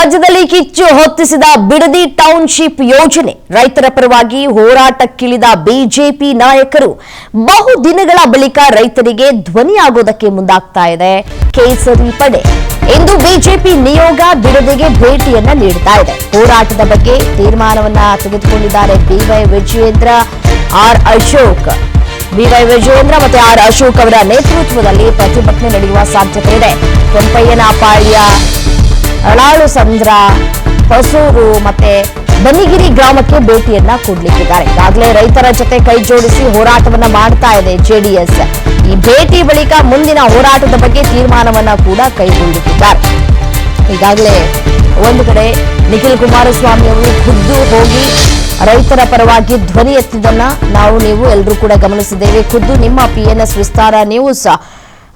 ರಾಜ್ಯದಲ್ಲಿ ಕಿಚ್ಚು ಹೊತ್ತಿಸಿದ ಬಿಡದಿ ಟೌನ್ಶಿಪ್ ಯೋಜನೆ ರೈತರ ಪರವಾಗಿ ಹೋರಾಟಕ್ಕಿಳಿದ ಬಿಜೆಪಿ ನಾಯಕರು ಬಹುದಿನಗಳ ಬಳಿಕ ರೈತರಿಗೆ ಧ್ವನಿಯಾಗೋದಕ್ಕೆ ಮುಂದಾಗ್ತಾ ಇದೆ ಕೇಸರಿ ಪಡೆ. ಇಂದು ಬಿಜೆಪಿ ನಿಯೋಗ ಬಿಡದಿಗೆ ಭೇಟಿಯನ್ನ ನೀಡ್ತಾ ಇದೆ. ಹೋರಾಟದ ಬಗ್ಗೆ ತೀರ್ಮಾನವನ್ನ ತೆಗೆದುಕೊಂಡಿದ್ದಾರೆ B Y Vijayendra, R Ashok. B Y Vijayendra ಮತ್ತು ಆರ್ ಅಶೋಕ್ ಅವರ ನೇತೃತ್ವದಲ್ಲಿ ಪ್ರತಿಭಟನೆ ನಡೆಯುವ ಸಾಧ್ಯತೆ ಇದೆ. ಕೆಂಪಯ್ಯನಪಾಳ್ಯ, ಅಳಾಳು ಸಂದ್ರ, ಹೊಸೂರು ಮತ್ತೆ ಬನ್ನಿಗಿರಿ ಗ್ರಾಮಕ್ಕೆ ಭೇಟಿಯನ್ನ ಕೊಡ್ಲಿಕ್ಕಿದ್ದಾರೆ. ಈಗಾಗಲೇ ರೈತರ ಜೊತೆ ಕೈ ಜೋಡಿಸಿ ಹೋರಾಟವನ್ನ ಮಾಡ್ತಾ ಇದೆ ಜೆಡಿಎಸ್. ಈ ಭೇಟಿ ಬಳಿಕ ಮುಂದಿನ ಹೋರಾಟದ ಬಗ್ಗೆ ತೀರ್ಮಾನವನ್ನ ಕೂಡ ಕೈಗೊಳ್ಳುತ್ತಿದ್ದಾರೆ. ಈಗಾಗಲೇ ಒಂದು ಕಡೆ ನಿಖಿಲ್ ಕುಮಾರಸ್ವಾಮಿ ಅವರು ಖುದ್ದು ಹೋಗಿ ರೈತರ ಪರವಾಗಿ ಧ್ವನಿ ಎತ್ತಿದ್ದನ್ನ ನೀವು ಎಲ್ಲರೂ ಕೂಡ ಗಮನಿಸಿದ್ದೇವೆ. ಖುದ್ದು ನಿಮ್ಮ PNS ವಿಸ್ತಾರ ನ್ಯೂಸ್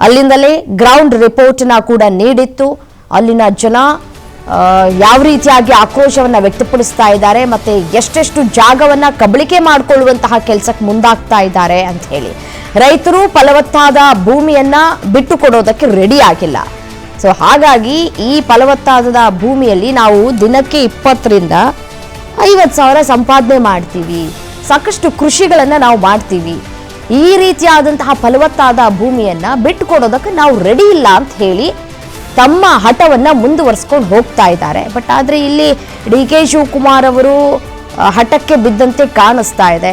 ಅಲ್ಲಿಂದಲೇ ಗ್ರೌಂಡ್ ರಿಪೋರ್ಟ್ ನ ಕೂಡ ನೀಡಿತ್ತು. ಅಲ್ಲಿನ ಜನ ಯಾವ ರೀತಿಯಾಗಿ ಆಕ್ರೋಶವನ್ನ ವ್ಯಕ್ತಪಡಿಸ್ತಾ ಇದ್ದಾರೆ ಮತ್ತೆ ಎಷ್ಟೆಷ್ಟು ಜಾಗವನ್ನ ಕಬಳಿಕೆ ಮಾಡಿಕೊಳ್ಳುವಂತಹ ಕೆಲಸಕ್ಕೆ ಮುಂದಾಗ್ತಾ ಇದ್ದಾರೆ ಅಂತ ಹೇಳಿ. ರೈತರು ಫಲವತ್ತಾದ ಭೂಮಿಯನ್ನ ಬಿಟ್ಟು ಕೊಡೋದಕ್ಕೆ ರೆಡಿ ಆಗಿಲ್ಲ. ಸೊ ಹಾಗಾಗಿ ಈ ಫಲವತ್ತಾದ ಭೂಮಿಯಲ್ಲಿ ನಾವು ದಿನಕ್ಕೆ 20 ರಿಂದ 50 ಸಾವಿರ ಸಂಪಾದನೆ ಮಾಡ್ತೀವಿ, ಸಾಕಷ್ಟು ಕೃಷಿಗಳನ್ನ ನಾವು ಮಾಡ್ತೀವಿ. ಈ ರೀತಿಯಾದಂತಹ ಫಲವತ್ತಾದ ಭೂಮಿಯನ್ನ ಬಿಟ್ಟು ಕೊಡೋದಕ್ಕೆ ನಾವು ರೆಡಿ ಇಲ್ಲ ಅಂತ ಹೇಳಿ ತಮ್ಮ ಹಠವನ್ನ ಮುಂದುವರಿಸಿಕೊಂಡು ಹೋಗ್ತಾ ಇದ್ದಾರೆ. ಬಟ್ ಆದ್ರೆ ಇಲ್ಲಿ DK ಶಿವಕುಮಾರ್ ಅವರು ಹಠಕ್ಕೆ ಬಿದ್ದಂತೆ ಕಾಣಿಸ್ತಾ ಇದೆ.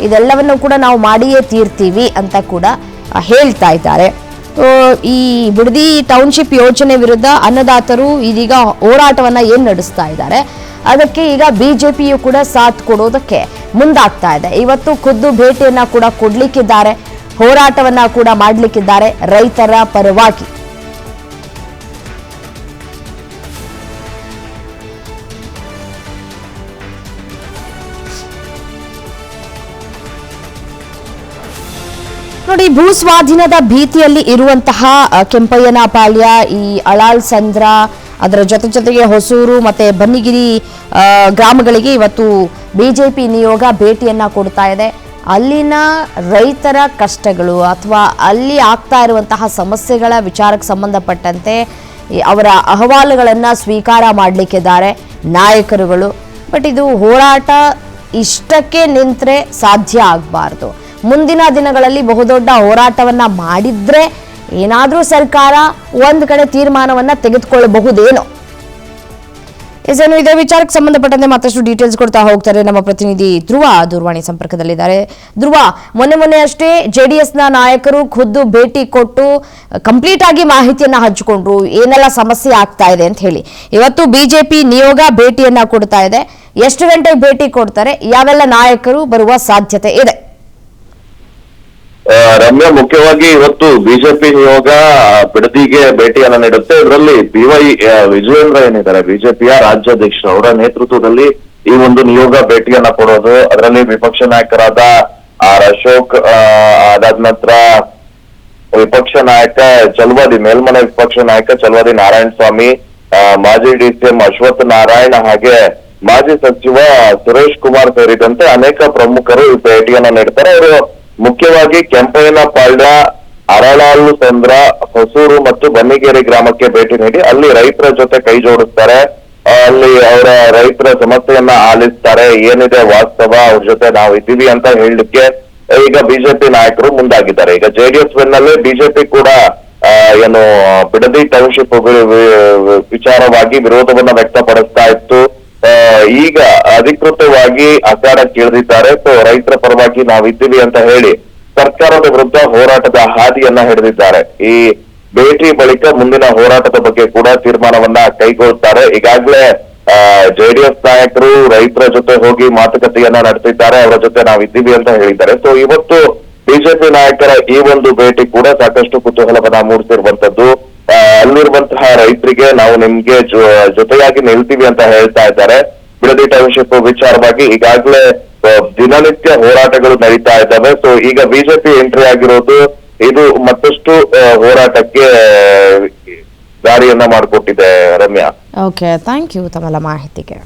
ಇದೆಲ್ಲವನ್ನು ಕೂಡ ನಾವು ಮಾಡಿಯೇ ತೀರ್ತೀವಿ ಅಂತ ಕೂಡ ಹೇಳ್ತಾ ಇದ್ದಾರೆ. ಈ ಬಿಡದಿ ಟೌನ್ಶಿಪ್ ಯೋಜನೆ ವಿರುದ್ಧ ಅನ್ನದಾತರು ಇದೀಗ ಹೋರಾಟವನ್ನ ಏನ್ ನಡೆಸ್ತಾ ಇದ್ದಾರೆ, ಅದಕ್ಕೆ ಈಗ ಬಿಜೆಪಿಯು ಕೂಡ ಸಾಥ್ ಕೊಡೋದಕ್ಕೆ ಮುಂದಾಗ್ತಾ ಇದೆ. ಇವತ್ತು ಖುದ್ದು ಭೇಟಿಯನ್ನ ಕೂಡ ಕೊಡ್ಲಿಕ್ಕಿದ್ದಾರೆ, ಹೋರಾಟವನ್ನ ಕೂಡ ಮಾಡ್ಲಿಕ್ಕಿದ್ದಾರೆ ರೈತರ ಪರವಾಗಿ. ನೋಡಿ, ಭೂ ಸ್ವಾಧೀನದ ಭೀತಿಯಲ್ಲಿ ಇರುವಂತಹ ಕೆಂಪಯ್ಯನಪಾಳ್ಯ, ಈ ಅಳಾಳ್ ಸಂದ್ರ, ಅದರ ಜೊತೆಗೆ ಹೊಸೂರು ಮತ್ತೆ ಬನ್ನಿಗಿರಿ ಗ್ರಾಮಗಳಿಗೆ ಇವತ್ತು ಬಿಜೆಪಿ ನಿಯೋಗ ಭೇಟಿಯನ್ನ ಕೊಡ್ತಾ ಇದೆ. ಅಲ್ಲಿನ ರೈತರ ಕಷ್ಟಗಳು ಅಥವಾ ಅಲ್ಲಿ ಆಗ್ತಾ ಇರುವಂತಹ ಸಮಸ್ಯೆಗಳ ವಿಚಾರಕ್ಕೆ ಸಂಬಂಧಪಟ್ಟಂತೆ ಅವರ ಅಹವಾಲುಗಳನ್ನು ಸ್ವೀಕಾರ ಮಾಡಲಿಕ್ಕಿದ್ದಾರೆ ನಾಯಕರುಗಳು. ಬಟ್ ಇದು ಹೋರಾಟ ಇಷ್ಟಕ್ಕೆ ನಿಂತರೆ ಸಾಧ್ಯ ಆಗಬಾರ್ದು. ಮುಂದಿನ ದಿನಗಳಲ್ಲಿ ಬಹುದೊಡ್ಡ ಹೋರಾಟವನ್ನ ಮಾಡಿದ್ರೆ ಏನಾದ್ರೂ ಸರ್ಕಾರ ಒಂದು ಕಡೆ ತೀರ್ಮಾನವನ್ನ ತೆಗೆದುಕೊಳ್ಳಬಹುದೇನೋ. ಇದೇ ವಿಚಾರಕ್ಕೆ ಸಂಬಂಧಪಟ್ಟಂತೆ ಮತ್ತಷ್ಟು ಡೀಟೇಲ್ಸ್ ಕೊಡ್ತಾ ಹೋಗ್ತಾರೆ ನಮ್ಮ ಪ್ರತಿನಿಧಿ ಧ್ರುವ ದೂರವಾಣಿ ಸಂಪರ್ಕದಲ್ಲಿದ್ದಾರೆ. ಧ್ರುವ, ಮೊನ್ನೆ ಅಷ್ಟೇ JDS ನ ನಾಯಕರು ಖುದ್ದು ಭೇಟಿ ಕೊಟ್ಟು ಕಂಪ್ಲೀಟ್ ಆಗಿ ಮಾಹಿತಿಯನ್ನ ಹಂಚಿಕೊಂಡ್ರು, ಏನೆಲ್ಲ ಸಮಸ್ಯೆ ಆಗ್ತಾ ಇದೆ ಅಂತ ಹೇಳಿ. ಇವತ್ತು ಬಿಜೆಪಿ ನಿಯೋಗ ಭೇಟಿಯನ್ನ ಕೊಡ್ತಾ ಇದೆ. ಎಷ್ಟು ಗಂಟೆಗೆ ಭೇಟಿ ಕೊಡ್ತಾರೆ, ಯಾವೆಲ್ಲ ನಾಯಕರು ಬರುವ ಸಾಧ್ಯತೆ ಇದೆ? ರಮ್ಯಾ, ಮುಖ್ಯವಾಗಿ ಇವತ್ತು ಬಿಜೆಪಿ ನಿಯೋಗ ಬಿಡದಿಗೆ ಭೇಟಿಯನ್ನ ನೀಡುತ್ತೆ. ಇದರಲ್ಲಿ BY ವಿಜಯೇಂದ್ರ ಏನಿದ್ದಾರೆ ಬಿಜೆಪಿಯ ರಾಜ್ಯಾಧ್ಯಕ್ಷರು, ಅವರ ನೇತೃತ್ವದಲ್ಲಿ ಈ ಒಂದು ನಿಯೋಗ ಭೇಟಿಯನ್ನ ಕೊಡೋದು. ಅದರಲ್ಲಿ ವಿಪಕ್ಷ ನಾಯಕರಾದ ಆರ್ ಅಶೋಕ್, ಅದಾದ ನಂತರ ವಿಪಕ್ಷ ನಾಯಕ ಚಲವಾದಿ, ಮೇಲ್ಮನೆ ವಿಪಕ್ಷ ನಾಯಕ ಚಲವಾದಿ ನಾರಾಯಣ ಸ್ವಾಮಿ, ಮಾಜಿ DCM ಅಶ್ವಥ್ ನಾರಾಯಣ, ಹಾಗೆ ಮಾಜಿ ಸಚಿವ ಸುರೇಶ್ ಕುಮಾರ್ ಸೇರಿದಂತೆ ಅನೇಕ ಪ್ರಮುಖರು ಈ ಭೇಟಿಯನ್ನ ನೀಡ್ತಾರೆ. ಅವರು ಮುಖ್ಯವಾಗಿ ಕೆಂಪಯ್ಯನಪಾಳ್ಯ, ಅರಳಾಳು ಸಂದ್ರ, ಹೊಸೂರು ಮತ್ತು ಬನ್ನಿಗೇರಿ ಗ್ರಾಮಕ್ಕೆ ಭೇಟಿ ನೀಡಿ ಅಲ್ಲಿ ರೈತರ ಜೊತೆ ಕೈ ಜೋಡಿಸ್ತಾರೆ. ಅಲ್ಲಿ ಅವರ ರೈತರ ಸಮಸ್ಯೆಯನ್ನ ಆಲಿಸ್ತಾರೆ. ಏನಿದೆ ವಾಸ್ತವ, ಅವ್ರ ಜೊತೆ ನಾವು ಇದ್ದೀವಿ ಅಂತ ಹೇಳಲಿಕ್ಕೆ ಈಗ ಬಿಜೆಪಿ ನಾಯಕರು ಮುಂದಾಗಿದ್ದಾರೆ. ಈಗ JDS ಬೆನ್ನಲ್ಲೇ ಬಿಜೆಪಿ ಕೂಡ ಏನು ಬಿಡದಿ ಟೌನ್ಶಿಪ್ ವಿಚಾರವಾಗಿ ವಿರೋಧವನ್ನ ವ್ಯಕ್ತಪಡಿಸ್ತಾ ಇತ್ತು. ಈಗ ಅಧಿಕೃತವಾಗಿ ಅಖಾಡಕ್ಕೆ ಇಳಿದಿದ್ದಾರೆ. ಸೊ ರೈತರ ಪರವಾಗಿ ನಾವಿದ್ದೀವಿ ಅಂತ ಹೇಳಿ ಸರ್ಕಾರದ ವಿರುದ್ಧ ಹೋರಾಟದ ಹಾದಿಯನ್ನ ಹಿಡಿದಿದ್ದಾರೆ. ಈ ಭೇಟಿ ಬಳಿಕ ಮುಂದಿನ ಹೋರಾಟದ ಬಗ್ಗೆ ಕೂಡ ತೀರ್ಮಾನವನ್ನ ಕೈಗೊಳ್ತಾರೆ. ಈಗಾಗಲೇ JDS ನಾಯಕರು ರೈತರ ಜೊತೆ ಹೋಗಿ ಮಾತುಕತೆಯನ್ನ ನಡೆಸಿದ್ದಾರೆ, ಅವರ ಜೊತೆ ನಾವಿದ್ದೀವಿ ಅಂತ ಹೇಳಿದ್ದಾರೆ. ಸೊ ಇವತ್ತು ಬಿಜೆಪಿ ನಾಯಕರ ಈ ಒಂದು ಭೇಟಿ ಕೂಡ ಸಾಕಷ್ಟು ಕುತೂಹಲವನ್ನ ಮೂಡಿಸಿರುವಂತದ್ದು. ಅಲ್ಲಿರುವಂತಹ ರೈತರಿಗೆ ನಾವು ನಿಮ್ಗೆ ಜೊತೆಯಾಗಿ ನಿಲ್ತೀವಿ ಅಂತ ಹೇಳ್ತಾ ಇದ್ದಾರೆ. ಬಿಡದಿ ಟೌನ್ಶಿಪ್ ವಿಚಾರವಾಗಿ ಈಗಾಗಲೇ ದಿನನಿತ್ಯ ಹೋರಾಟಗಳು ನಡೀತಾ ಇದ್ದಾವೆ. ಸೊ ಈಗ ಬಿಜೆಪಿ ಎಂಟ್ರಿ ಆಗಿರೋದು ಇದು ಮತ್ತಷ್ಟು ಹೋರಾಟಕ್ಕೆ ದಾರಿಯನ್ನ ಮಾಡಿಕೊಟ್ಟಿದೆ. ರಮ್ಯಾ, ಓಕೆ, ಥ್ಯಾಂಕ್ ಯು ತಮ್ಮೆಲ್ಲ ಮಾಹಿತಿಗೆ.